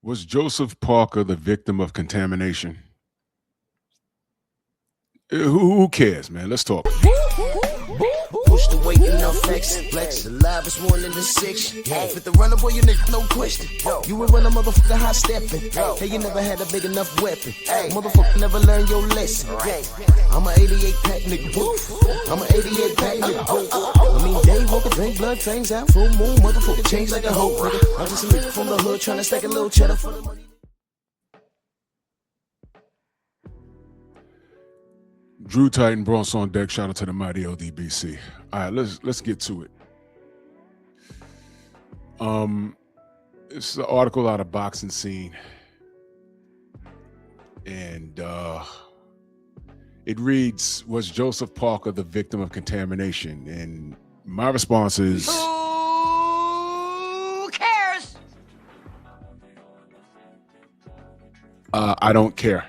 Was Joseph Parker the victim of contamination? Who cares, man? Let's talk. Push the weight in no flex. Flex alive is 1 in the 6. Fit the runner, boy, you nigga, no question. You ain't run a motherfucker high stepping. Hey, you never had a big enough weapon. Motherfucker never learned your lesson. I'm a 88 pack nigga. I'm a 88 pack nigga. I mean, day walker, drink blood, fangs out, full moon, motherfucker change like a hoe, nigga. I'm just a nigga from the hood trying to stack a little cheddar for the money. Drew Titan, Bronx on deck. Shout out to the mighty LDBC. All right, let's get to it. It's an article out of Boxing Scene, and it reads, "Was Joseph Parker the victim of contamination?" And my response is, Who cares? I don't care.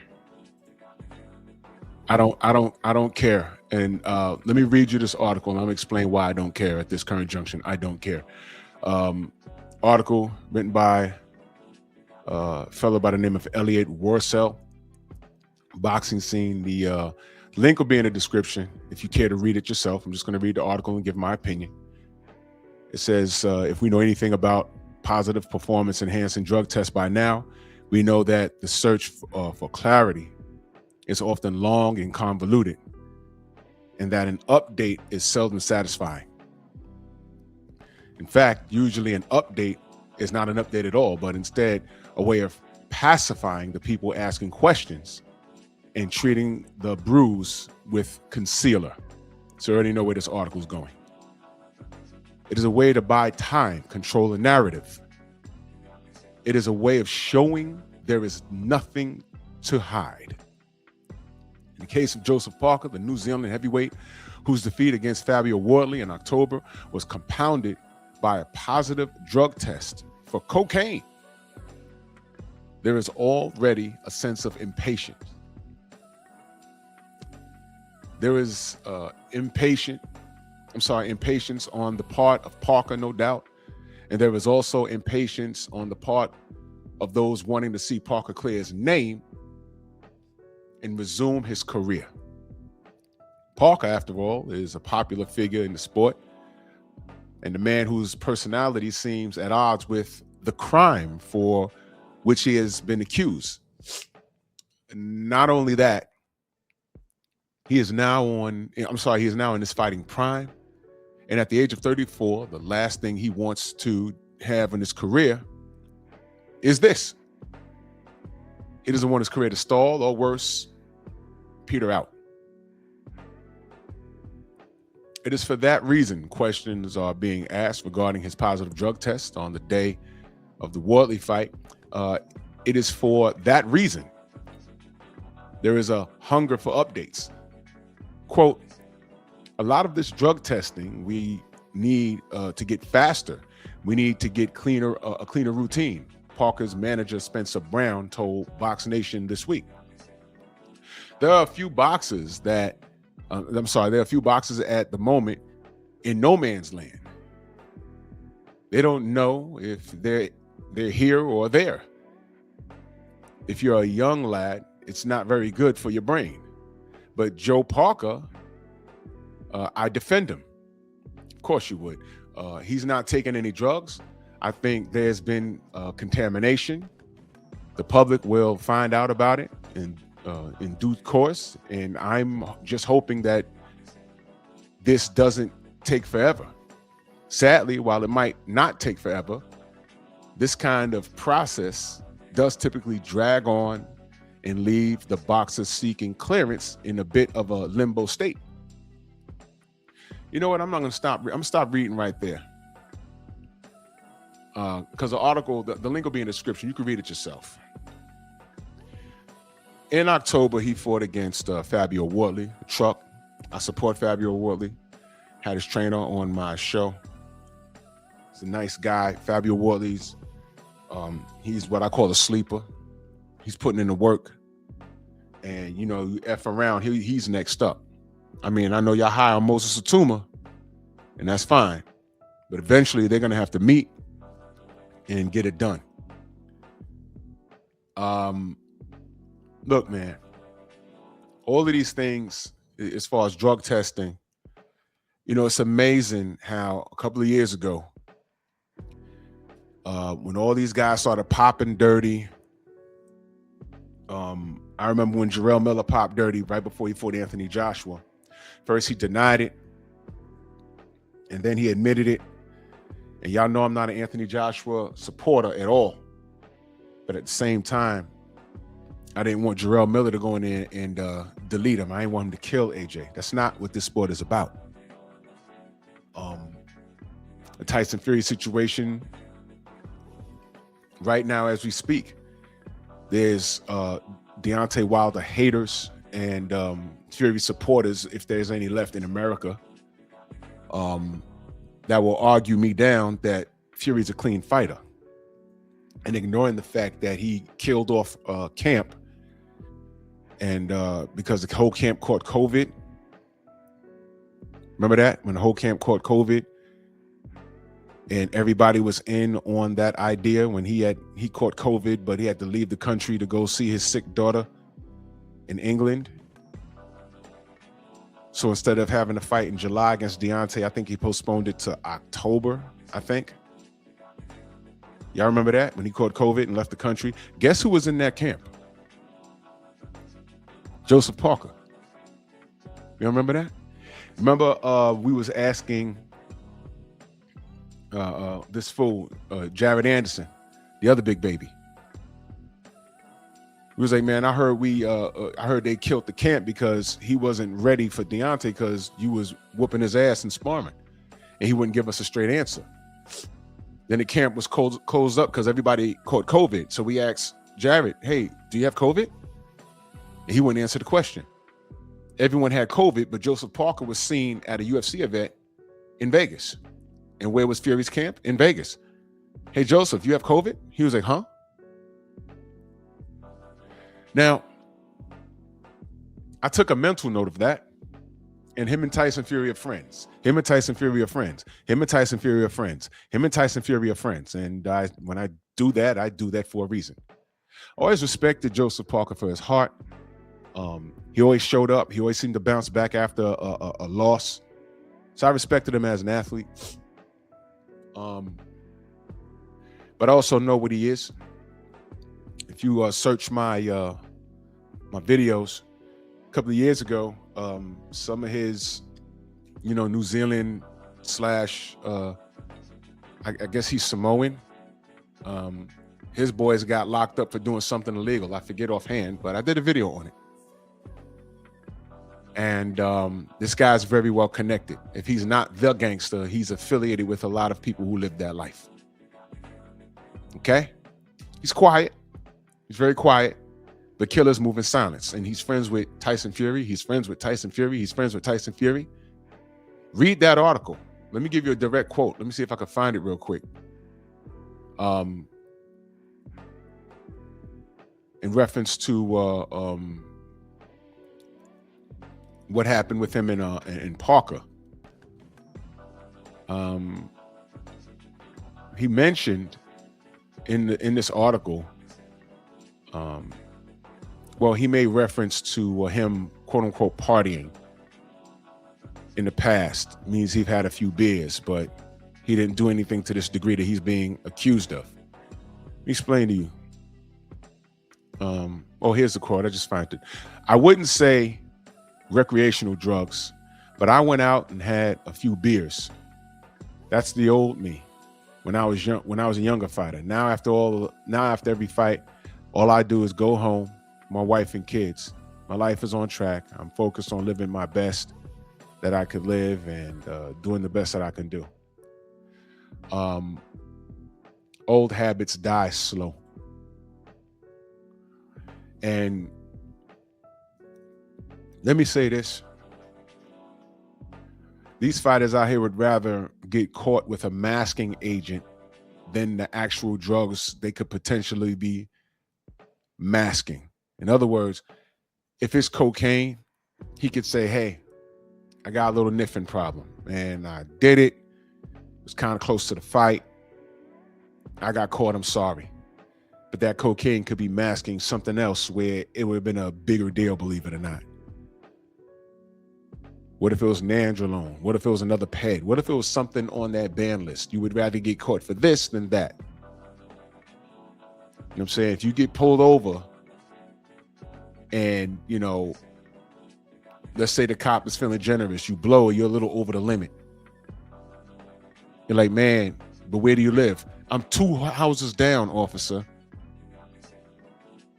I don't care. And let me read you this article, and I'm gonna explain why I don't care at this current junction. I don't care. Article written by a fellow by the name of Elliot Worcel. Boxing Scene. The link will be in the description if you care to read it yourself. I'm just going to read the article and give my opinion. It says, if we know anything about positive performance enhancing drug tests by now, we know that the search for clarity is often long and convoluted, and that an update is seldom satisfying. In fact, usually an update is not an update at all, but instead a way of pacifying the people asking questions and treating the bruise with concealer. So you already know where this article is going. It is a way to buy time, control a narrative. It is a way of showing there is nothing to hide. In the case of Joseph Parker, the New Zealand heavyweight, whose defeat against Fabio Wardley in October was compounded by a positive drug test for cocaine, there is already a sense of impatience. There is impatience on the part of Parker, no doubt. And there is also impatience on the part of those wanting to see Parker clear his name and resume his career. Parker, after all, is a popular figure in the sport and the man whose personality seems at odds with the crime for which he has been accused. Not only that, he is now in his fighting prime. And at the age of 34, the last thing he wants to have in his career is this. He doesn't want his career to stall or worse, peter out. It is for that reason questions are being asked regarding his positive drug test on the day of the Wardley fight. It is for that reason there is a hunger for updates. Quote, a lot of this drug testing we need to get faster. We need to get a cleaner routine. Parker's manager, Spencer Brown, told Box Nation this week. There are a few boxes at the moment in no man's land. They don't know if they're here or there. If you're a young lad, it's not very good for your brain. But Joe Parker, I defend him. Of course you would. He's not taking any drugs. I think there's been contamination. The public will find out about it in due course, and I'm just hoping that this doesn't take forever. Sadly, while it might not take forever, this kind of process does typically drag on and leave the boxer seeking clearance in a bit of a limbo state. You know what? I'm not going to stop. I'm going to stop reading right there. Because the article, the link will be in the description. You can read it yourself. In October, he fought against Fabio Wardley, Truck. I support Fabio Wardley. Had his trainer on my show. He's a nice guy. Fabio Wardley's, he's what I call a sleeper. He's putting in the work. And, you know, you F around, he's next up. I mean, I know y'all high on Moses Atuma, and that's fine. But eventually, they're going to have to meet and get it done. Look, man, all of these things, as far as drug testing, it's amazing how a couple of years ago, when all these guys started popping dirty, I remember when Jarrell Miller popped dirty right before he fought Anthony Joshua. First, he denied it, and then he admitted it. And y'all know I'm not an Anthony Joshua supporter at all. But at the same time, I didn't want Jarrell Miller to go in there and delete him. I didn't want him to kill AJ. That's not what this sport is about. The Tyson Fury situation, right now as we speak, there's Deontay Wilder haters and Fury supporters, if there's any left in America, that will argue me down that Fury's a clean fighter, and ignoring the fact that he killed off camp, and because the whole camp caught COVID. Remember that? When the whole camp caught COVID and everybody was in on that idea, when he caught COVID, but he had to leave the country to go see his sick daughter in England. So instead of having a fight in July against Deontay, I think he postponed it to October, I think. Y'all remember that? When he caught COVID and left the country? Guess who was in that camp? Joseph Parker. You remember that? Remember we was asking this fool, Jared Anderson, the other big baby. He was like, man, I heard they killed the camp because he wasn't ready for Deontay because you was whooping his ass and sparring. And he wouldn't give us a straight answer. Then the camp was closed up because everybody caught COVID. So we asked Jared, hey, do you have COVID? And he wouldn't answer the question. Everyone had COVID, but Joseph Parker was seen at a UFC event in Vegas. And where was Fury's camp? In Vegas. Hey, Joseph, you have COVID? He was like, huh? Now, I took a mental note of that, and him and Tyson Fury are friends. Him and Tyson Fury are friends. Him and Tyson Fury are friends. Him and Tyson Fury are friends. And when I do that for a reason. I always respected Joseph Parker for his heart. He always showed up. He always seemed to bounce back after a loss. So I respected him as an athlete. But I also know what he is. If you search my videos a couple of years ago, some of his, New Zealand / I guess he's Samoan. His boys got locked up for doing something illegal. I forget offhand, but I did a video on it. And this guy's very well connected. If he's not the gangster, he's affiliated with a lot of people who live that life. Okay? He's quiet. He's very quiet. The killers move in silence. And he's friends with Tyson Fury. He's friends with Tyson Fury. He's friends with Tyson Fury. Read that article. Let me give you a direct quote. Let me see if I can find it real quick. In reference to what happened with him in Parker. He mentioned in this article, he made reference to him, quote unquote, partying in the past. Means he's had a few beers, but he didn't do anything to this degree that he's being accused of. Let me explain to you. Here's the quote. I just found it. I wouldn't say recreational drugs, but I went out and had a few beers. That's the old me when I was young, when I was a younger fighter. Now after every fight, all I do is go home, my wife and kids. My life is on track. I'm focused on living my best that I could live and doing the best that I can do. Old habits die slow. And let me say this. These fighters out here would rather get caught with a masking agent than the actual drugs they could potentially be masking. In other words, if it's cocaine, he could say, hey, I got a little niffing problem and I did it. It was kind of close to the fight. I got caught. I'm sorry. but that cocaine could be masking something else where it would have been a bigger deal, believe it or not. What if it was nandrolone? What if it was another ped? What if it was something on that ban list? You would rather get caught for this than that. You know what I'm saying? If you get pulled over and, you know, let's say the cop is feeling generous, you blow it, you're a little over the limit. You're like, man, but where do you live? I'm 2 houses down, officer.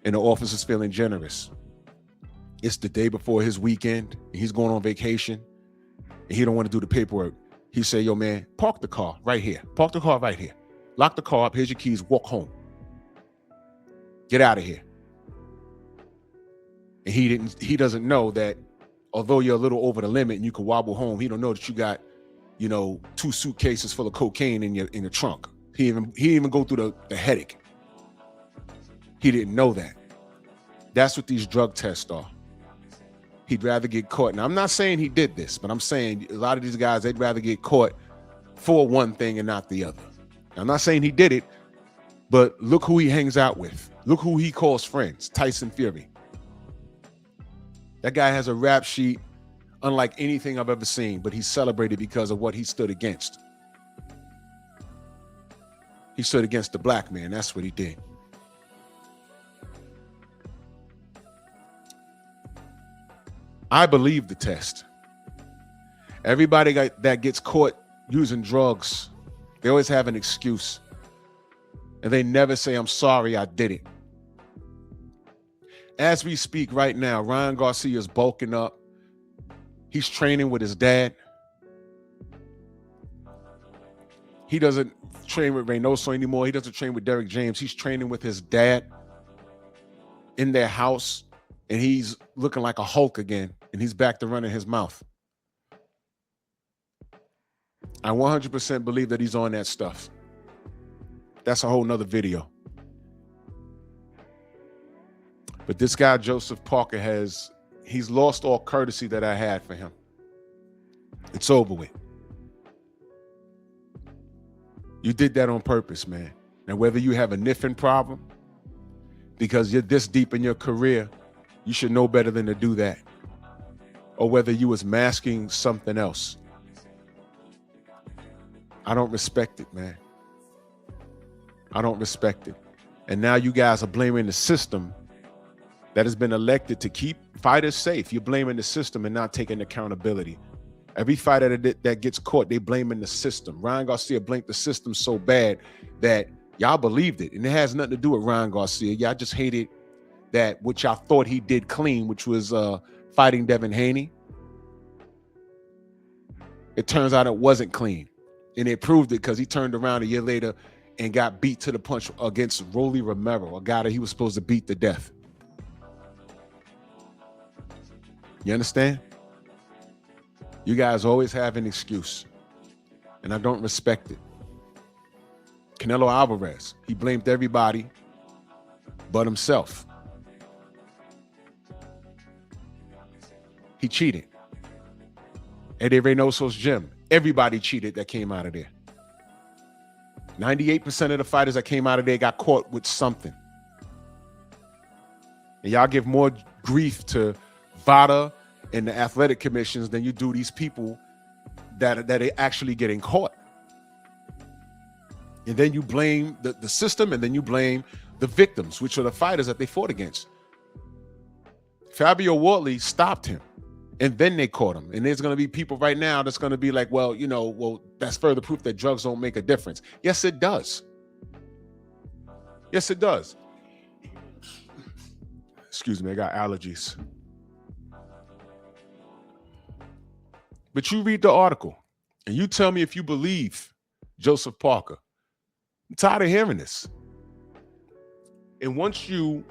And the officer's feeling generous. It's the day before his weekend, and he's going on vacation, and he don't want to do the paperwork. He say, yo, man, park the car right here. Park the car right here. Lock the car up. Here's your keys. Walk home. Get out of here. And he doesn't know that although you're a little over the limit and you can wobble home, he don't know that you got, you know, 2 suitcases full of cocaine in your trunk. He even go through the headache. He didn't know that. That's what these drug tests are. He'd rather get caught. Now, I'm not saying he did this, but I'm saying a lot of these guys, they'd rather get caught for one thing and not the other. Now, I'm not saying he did it, but look who he hangs out with. Look who he calls friends, Tyson Fury. That guy has a rap sheet unlike anything I've ever seen, but he's celebrated because of what he stood against. He stood against the black man. That's what he did. I believe the test. Everybody that gets caught using drugs, they always have an excuse. And they never say, I'm sorry, I did it. As we speak right now, Ryan Garcia is bulking up. He's training with his dad. He doesn't train with Reynoso anymore. He doesn't train with Derek James. He's training with his dad in their house. And he's looking like a Hulk again. And he's back to running his mouth. I 100% believe that he's on that stuff. That's a whole nother video. But this guy, Joseph Parker, he's lost all courtesy that I had for him. It's over with. You did that on purpose, man. And whether you have a niffin problem, because you're this deep in your career, you should know better than to do that. Or whether you was masking something else. I don't respect it, man. I don't respect it. And now you guys are blaming the system that has been elected to keep fighters safe. You're blaming the system and not taking accountability. Every fighter that gets caught, they blaming the system. Ryan Garcia blamed the system so bad that y'all believed it. And it has nothing to do with Ryan Garcia. Y'all just hated that what y'all thought he did clean, which was fighting Devin Haney. It turns out it wasn't clean. And it proved it because he turned around a year later and got beat to the punch against Rolly Romero, a guy that he was supposed to beat to death. You understand? You guys always have an excuse. And I don't respect it. Canelo Alvarez, he blamed everybody but himself. He cheated. Eddie Reynoso's gym, everybody cheated that came out of there. 98% of the fighters that came out of there got caught with something. And y'all give more grief to VADA and the athletic commissions than you do these people that are actually getting caught. And then you blame the system, and then you blame the victims, which are the fighters that they fought against. Fabio Wardley stopped him, and then they caught him. And there's going to be people right now that's going to be like, well, that's further proof that drugs don't make a difference. Yes, it does. Yes, it does. Excuse me, I got allergies. But you read the article and you tell me if you believe Joseph Parker. I'm tired of hearing this. And once you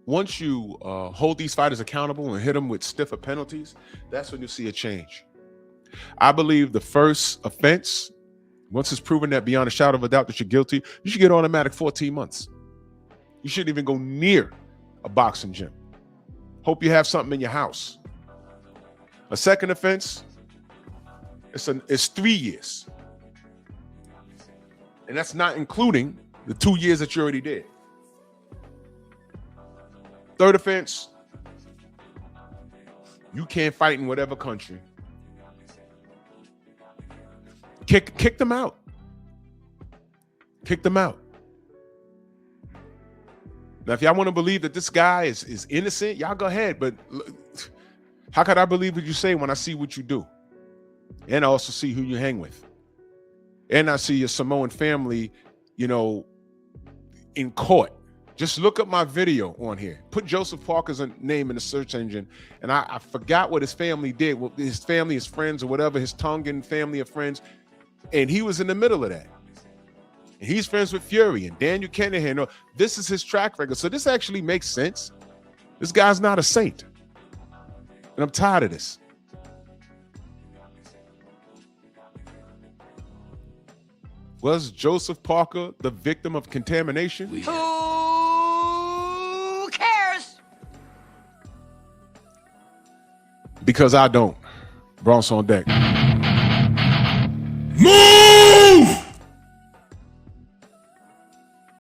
hold these fighters accountable and hit them with stiffer penalties, that's when you see a change. I believe the first offense, once it's proven that beyond a shadow of a doubt that you're guilty, you should get automatic 14 months. You shouldn't even go near a boxing gym. Hope you have something in your house. A second offense, it's 3 years. And that's not including The 2 years that you already did. Third offense, you can't fight in whatever country. Kick them out. Kick them out. Now, if y'all want to believe that this guy is innocent, y'all go ahead. But how could I believe what you say when I see what you do? And I also see who you hang with. And I see your Samoan family, you know, in court. Just look up my video on here. Put Joseph Parker's name in the search engine. And I forgot what his family did. Well, his family, his friends or whatever, his Tongan family of friends. And he was in the middle of that. And he's friends with Fury and Daniel Kennedy. No, this is his track record. So this actually makes sense. This guy's not a saint. And I'm tired of this. Was Joseph Parker the victim of contamination? Who cares? Because I don't. Bronx on deck.